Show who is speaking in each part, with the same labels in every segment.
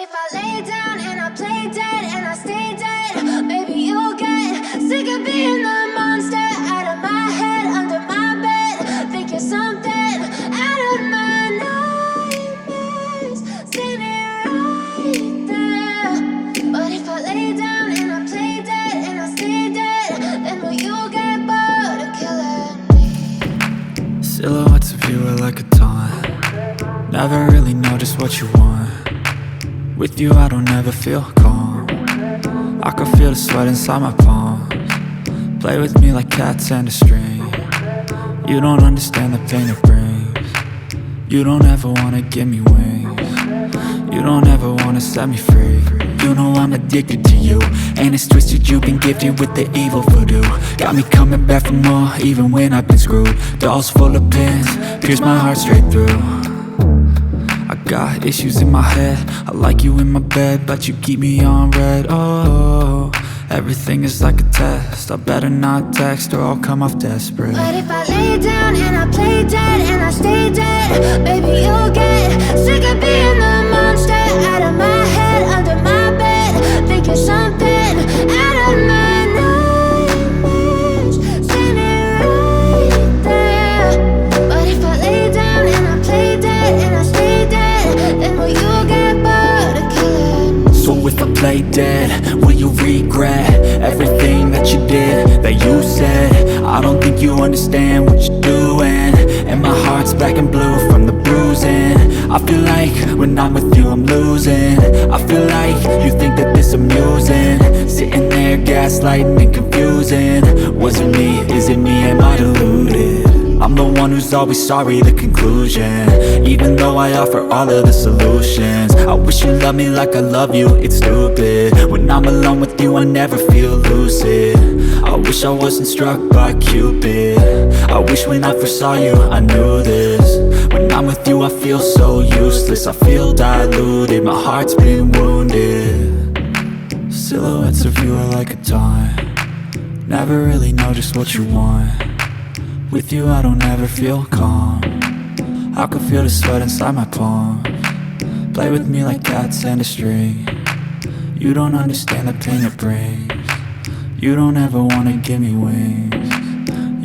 Speaker 1: if I lay down and I play dead and I stay dead, maybe you'll get sick of being the monster out of my head, under my bed. Think you're something out of my nightmares, standing right there. But if I lay down and I play dead and I stay dead, then will you get bored of killing me?
Speaker 2: Silhouettes of you are like a taunt. Never really know just what you want. With you I don't ever feel calm. I can feel the sweat inside my palms. Play with me like cats and a string. You don't understand the pain it brings. You don't ever wanna give me wings. You don't ever wanna set me free. You know I'm addicted to you, and it's twisted, you've been gifted with the evil voodoo. Got me coming back for more, even when I've been screwed. Dolls full of pins, pierce my heart straight through. I got issues in my head, I like you in my bed, but you keep me on red. Oh, everything is like a test, I better not text or I'll come off desperate.
Speaker 1: But if I lay down and I play dead and I stay dead, baby you'll get sick of being the monster out of my head, under my bed. Think you're something out of my nightmares, standing right there. But if I lay down and I play dead and I stay dead, then will you get bored of killing me?
Speaker 2: So if I play dead, will you regret everything that you did, that you said? I don't think you understand what you're doing, and my heart's black and blue from the bruising. I feel like when I'm with you I'm losing. I feel like you think that this amusing, sitting there gaslighting and confusing. Was it me? Is it me? Am I deluded? I'm the one who's always sorry, the conclusion, even though I offer all of the solutions. I wish you loved me like I love you, it's stupid. When I'm alone with you I never feel lucid. I wish I wasn't struck by Cupid. I wish when I first saw you I knew this. When I'm with you I feel so useless, I feel diluted, my heart's been wounded. Silhouettes of you are like a taunt. Never really know just what you want. With you I don't ever feel calm. I can feel the sweat inside my palms. Play with me like cats and a string. You don't understand the pain it brings. You don't ever wanna give me wings.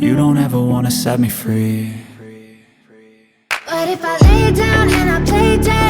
Speaker 2: You don't ever wanna set me free.
Speaker 1: But if I lay down and I play dead